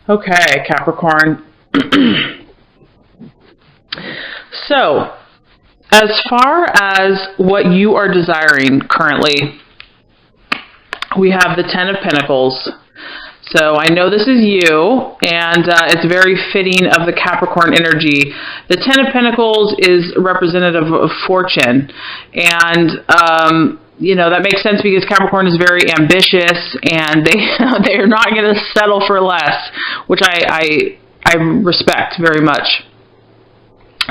Okay, Capricorn. So, as far as what you are desiring currently, we have the Ten of Pentacles. So I know this is you, and it's very fitting of the Capricorn energy. The Ten of Pentacles is representative of fortune, and that makes sense because Capricorn is very ambitious, and they are not going to settle for less, which I respect very much.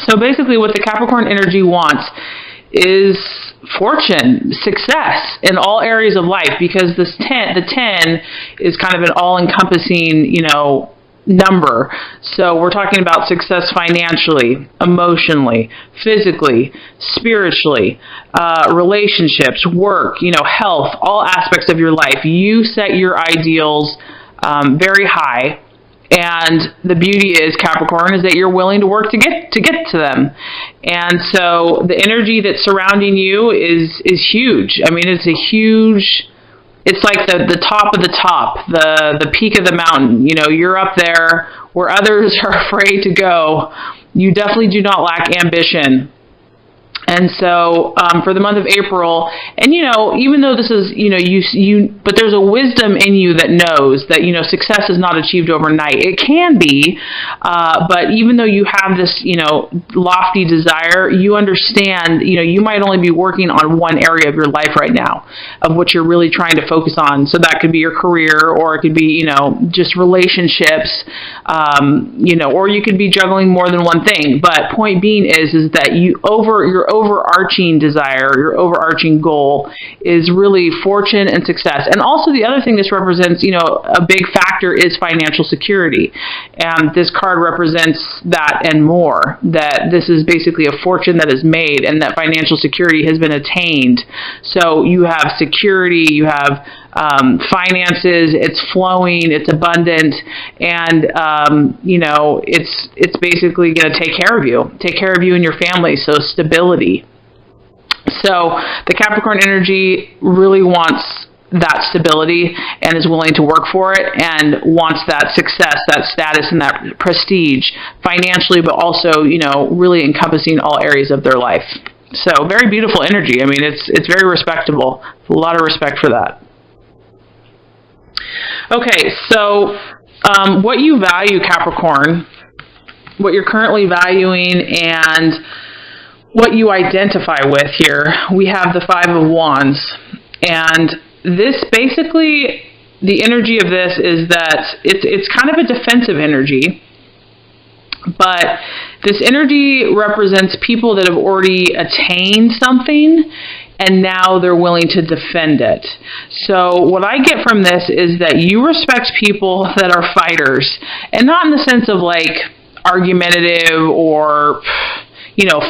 So basically, what the Capricorn energy wants is fortune, success in all areas of life, because the 10 is kind of an all-encompassing, number. So we're talking about success financially, emotionally, physically, spiritually, relationships, work, health, all aspects of your life. You set your ideals very high. And the beauty is, Capricorn, is that you're willing to work to get to them. And so the energy that's surrounding you is huge. I mean, it's like the top of the top, the peak of the mountain. You're up there where others are afraid to go. You definitely do not lack ambition. And so for the month of April, and even though this is but there's a wisdom in you that knows that success is not achieved overnight. It can be, but even though you have this lofty desire, you understand you might only be working on one area of your life right now, of what you're really trying to focus on. So that could be your career, or it could be just relationships, or you could be juggling more than one thing. But point being is that your overarching desire, your overarching goal is really fortune and success. And also the other thing this represents, a big factor is financial security. And this card represents that and more, that this is basically a fortune that is made and that financial security has been attained. So you have security, you have finances, it's flowing, it's abundant, and it's basically going to take care of you and your family. So stability. So the Capricorn energy really wants that stability and is willing to work for it, and wants that success, that status, and that prestige financially, but also really encompassing all areas of their life. So very beautiful energy. I mean, it's very respectable. A lot of respect for that. Okay, so what you value, Capricorn, what you're currently valuing, and what you identify with here, we have the Five of Wands. And this basically, the energy of this is that it's kind of a defensive energy, but this energy represents people that have already attained something, and now they're willing to defend it. So what I get from this is that you respect people that are fighters, and not in the sense of like argumentative or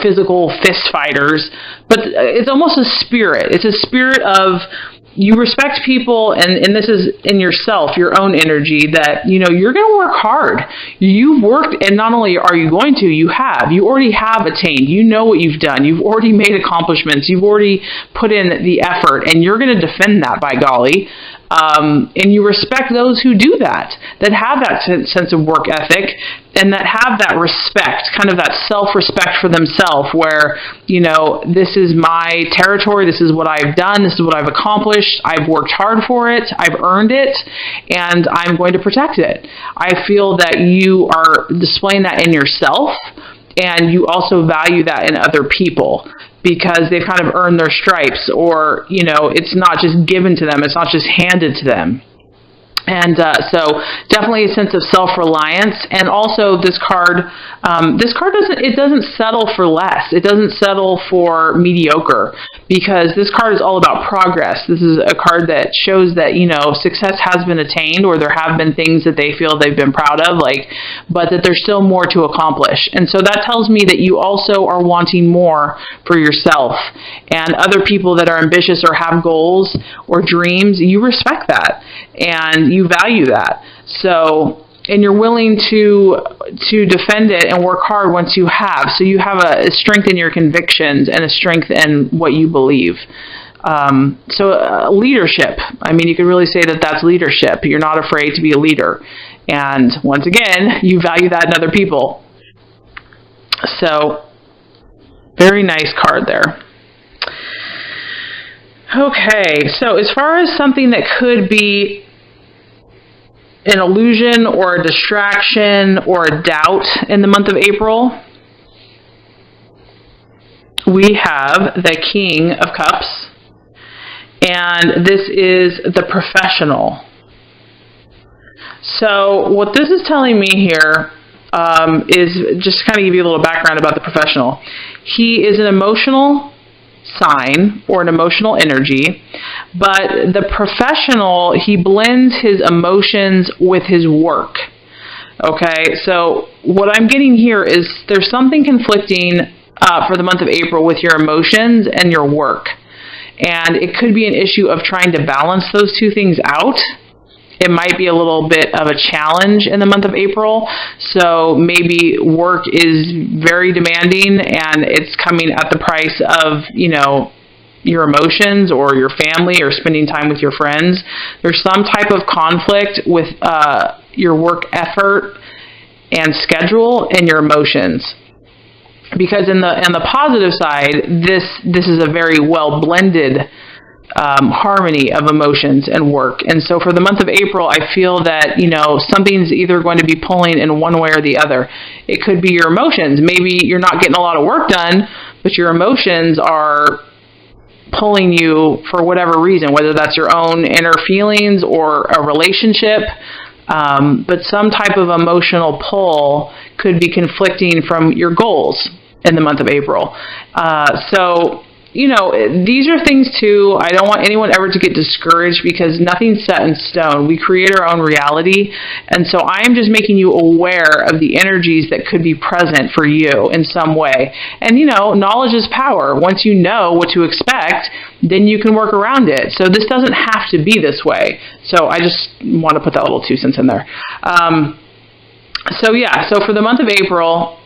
physical fist fighters, but it's almost a spirit. It's a spirit of, you respect people, and this is in yourself, your own energy, that, you're going to work hard. You've worked, and not only are you going to, you already have attained. You know what you've done. You've already made accomplishments. You've already put in the effort, and you're going to defend that, by golly. And you respect those who do that have that sense of work ethic, and that have that respect, kind of that self-respect for themselves, where, this is my territory, this is what I've done, this is what I've accomplished, I've worked hard for it, I've earned it, and I'm going to protect it. I feel that you are displaying that in yourself, and you also value that in other people, because they've kind of earned their stripes, or, it's not just given to them, it's not just handed to them. And so definitely a sense of self-reliance. And also this card doesn't settle for less. It doesn't settle for mediocre, because this card is all about progress. This is a card that shows that, success has been attained, or there have been things that they feel they've been proud of, but that there's still more to accomplish. And so that tells me that you also are wanting more for yourself, and other people that are ambitious or have goals or dreams. You respect that, and you value that. So, and you're willing to defend it and work hard once you have. So you have a strength in your convictions and a strength in what you believe. Leadership. I mean, you could really say that that's leadership. You're not afraid to be a leader. And once again, you value that in other people. So, very nice card there. Okay, so as far as something that could be an illusion or a distraction or a doubt in the month of April, we have the King of Cups, and this is the professional. So what this is telling me here is, just kind of give you a little background about the professional. He is an emotional sign or an emotional energy, but the professional, he blends his emotions with his work. Okay, so what I'm getting here is there's something conflicting for the month of April with your emotions and your work. And it could be an issue of trying to balance those two things out. It might be a little bit of a challenge in the month of April. So maybe work is very demanding and it's coming at the price of, your emotions or your family or spending time with your friends. There's some type of conflict with your work effort and schedule and your emotions. Because on the positive side, this is a very well blended harmony of emotions and work. And so for the month of April, I feel that, something's either going to be pulling in one way or the other. It could be your emotions. Maybe you're not getting a lot of work done, but your emotions are pulling you for whatever reason, whether that's your own inner feelings or a relationship. But some type of emotional pull could be conflicting from your goals in the month of April. So, these are things too. I don't want anyone ever to get discouraged because nothing's set in stone. We create our own reality. And so I am just making you aware of the energies that could be present for you in some way. And, knowledge is power. Once you know what to expect, then you can work around it. So this doesn't have to be this way. So I just want to put that little 2 cents in there. So for the month of April,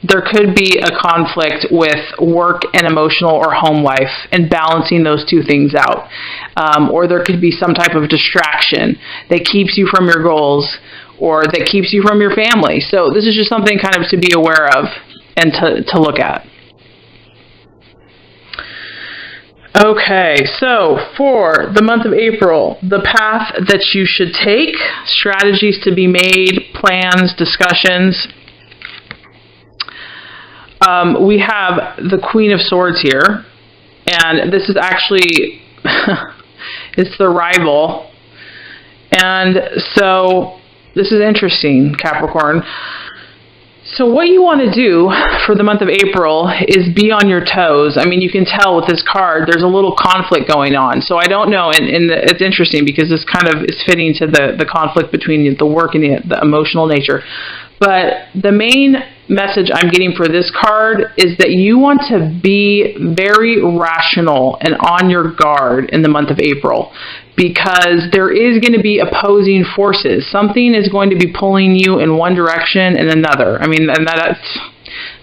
there could be a conflict with work and emotional or home life and balancing those two things out. Or there could be some type of distraction that keeps you from your goals or that keeps you from your family. So this is just something kind of to be aware of and to look at. Okay, so for the month of April, the path that you should take, strategies to be made, plans, discussions. We have the Queen of Swords here, and this is actually, it's the rival. And so this is interesting, Capricorn. So what you want to do for the month of April is be on your toes. I mean, you can tell with this card, there's a little conflict going on. So I don't know, and it's interesting because this kind of is fitting to the conflict between the work and the emotional nature. But the main message I'm getting for this card is that you want to be very rational and on your guard in the month of April, because there is going to be opposing forces. Something is going to be pulling you in one direction and another. I mean, and that's,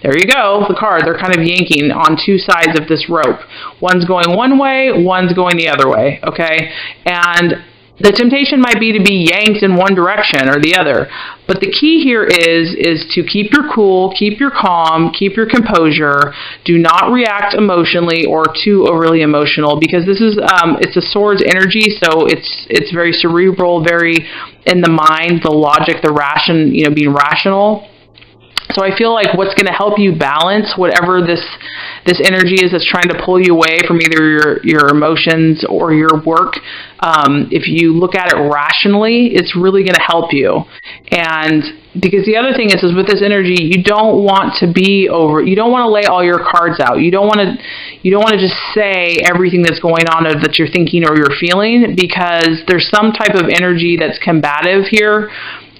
there you go, the card. They're kind of yanking on two sides of this rope. One's going one way, one's going the other way, okay? And the temptation might be to be yanked in one direction or the other. But the key here is to keep your cool, keep your calm, keep your composure. Do not react emotionally or too overly emotional, because this is it's a sword's energy, so it's very cerebral, very in the mind, the logic, the ration, being rational. So I feel like what's going to help you balance whatever this energy is that's trying to pull you away from either your emotions or your work, if you look at it rationally, it's really going to help you. And because the other thing is with this energy, you don't want to you don't want to lay all your cards out. You don't want to just say everything that's going on or that you're thinking or you're feeling, because there's some type of energy that's combative here.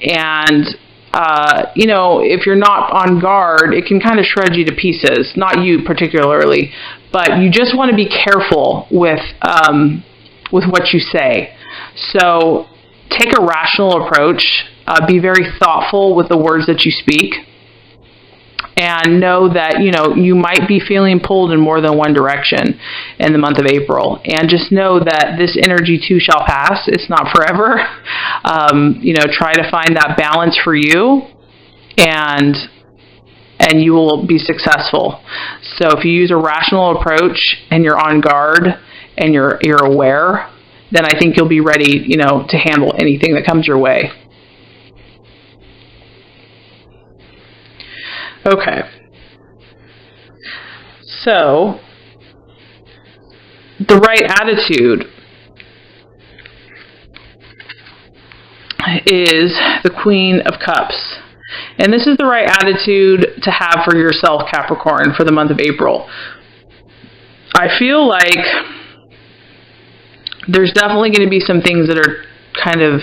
And if you're not on guard, it can kind of shred you to pieces. Not you particularly, but you just want to be careful with what you say. So take a rational approach. Be very thoughtful with the words that you speak. And know that, you might be feeling pulled in more than one direction in the month of April. And just know that this energy too shall pass. It's not forever. Try to find that balance for you, and you will be successful. So if you use a rational approach and you're on guard and you're aware, then I think you'll be ready, to handle anything that comes your way. Okay. So, the right attitude is the Queen of Cups. And this is the right attitude to have for yourself, Capricorn, for the month of April. I feel like there's definitely going to be some things that are kind of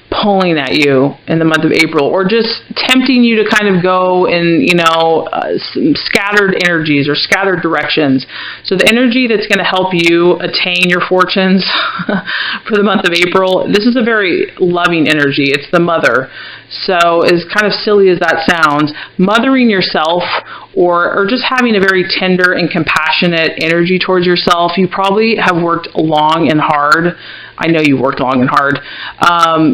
pulling at you in the month of April, or just tempting you to kind of go in, some scattered energies or scattered directions. So the energy that's going to help you attain your fortunes for the month of April, this is a very loving energy. It's the mother. So as kind of silly as that sounds, mothering yourself or just having a very tender and compassionate energy towards yourself. You probably have worked long and hard. I know you worked long and hard.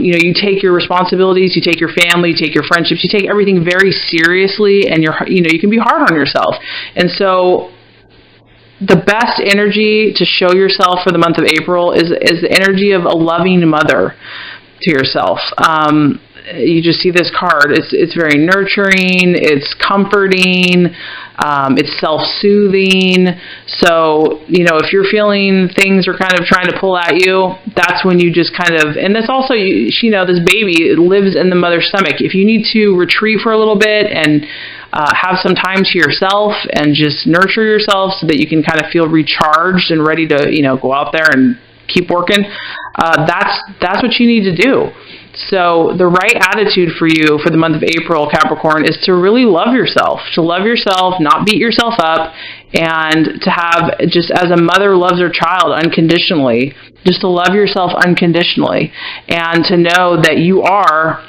You take your responsibilities, you take your family, you take your friendships, you take everything very seriously, and you can be hard on yourself. And so the best energy to show yourself for the month of April is the energy of a loving mother to yourself. You just see this card. It's very nurturing. It's comforting. It's self-soothing. So, if you're feeling things are kind of trying to pull at you, that's when you just kind of, and this also, this baby lives in the mother's stomach. If you need to retreat for a little bit and have some time to yourself and just nurture yourself so that you can kind of feel recharged and ready to, go out there and keep working, that's what you need to do. So the right attitude for you for the month of April, Capricorn, is to really love yourself, not beat yourself up, and to have, just as a mother loves her child unconditionally, just to love yourself unconditionally, and to know that you are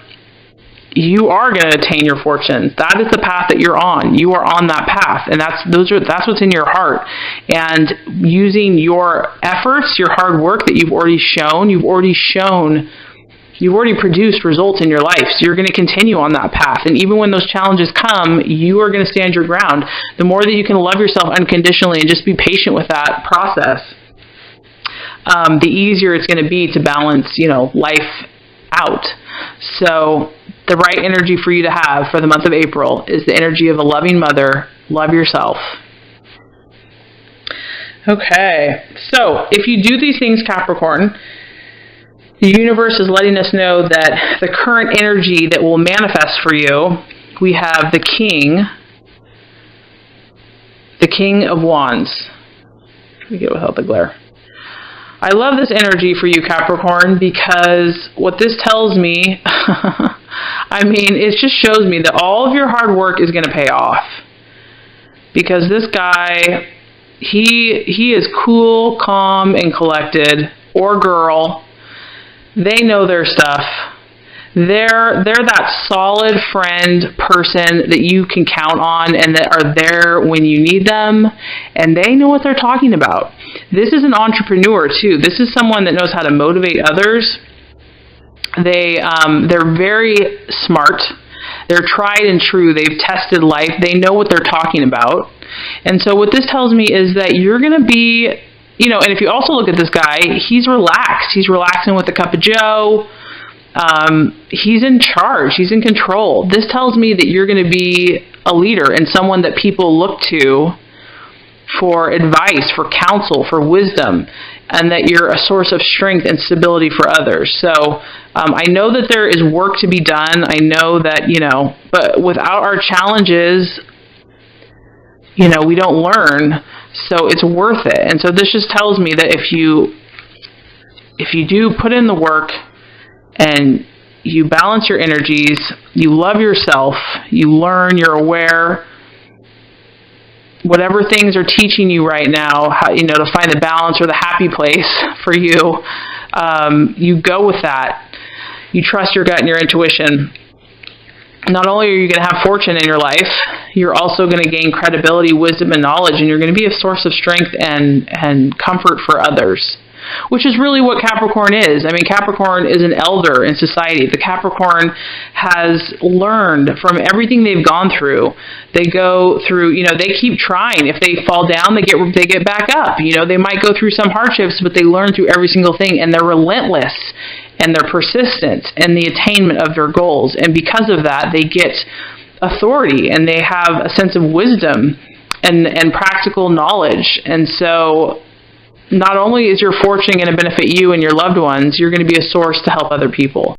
going to attain your fortune. That is the path that you're on. You are on that path, and that's what's in your heart. And using your efforts, your hard work that you've already produced results in your life. So you're going to continue on that path. And even when those challenges come, you are going to stand your ground. The more that you can love yourself unconditionally and just be patient with that process, the easier it's going to be to balance, life out. So the right energy for you to have for the month of April is the energy of a loving mother. Love yourself. Okay. So if you do these things, Capricorn, the universe is letting us know that the current energy that will manifest for you, we have the King of Wands. Let me get without the glare. I love this energy for you, Capricorn, because what this tells me, it just shows me that all of your hard work is going to pay off. Because this guy, he is cool, calm, and collected, or girl. They know their stuff. They're that solid friend person that you can count on and that are there when you need them, and they know what they're talking about. This is an entrepreneur too. This is someone that knows how to motivate others. They're very smart. They're tried and true. They've tested life. They know what they're talking about. And so what this tells me is that you're going to be, and if you also look at this guy, he's relaxed. He's relaxing with a cup of joe. He's in charge. He's in control. This tells me that you're going to be a leader and someone that people look to for advice, for counsel, for wisdom, and that you're a source of strength and stability for others. So I know that there is work to be done. I know that, but without our challenges, we don't learn. So it's worth it. And so this just tells me that if you do put in the work and you balance your energies, you love yourself, you learn, you're aware, whatever things are teaching you right now, how, to find the balance or the happy place for you, you go with that. You trust your gut and your intuition. not only are you going to have fortune in your life, you're also going to gain credibility, wisdom, and knowledge, and you're going to be a source of strength and comfort for others, which is really what Capricorn is. I mean, Capricorn is an elder in society. The Capricorn has learned from everything they've gone through. They go through, they keep trying. If they fall down, they get back up. They might go through some hardships, but they learn through every single thing, and they're relentless, and they're persistent in the attainment of their goals. And because of that, they get authority, and they have a sense of wisdom and practical knowledge. And so not only is your fortune going to benefit you and your loved ones, you're going to be a source to help other people.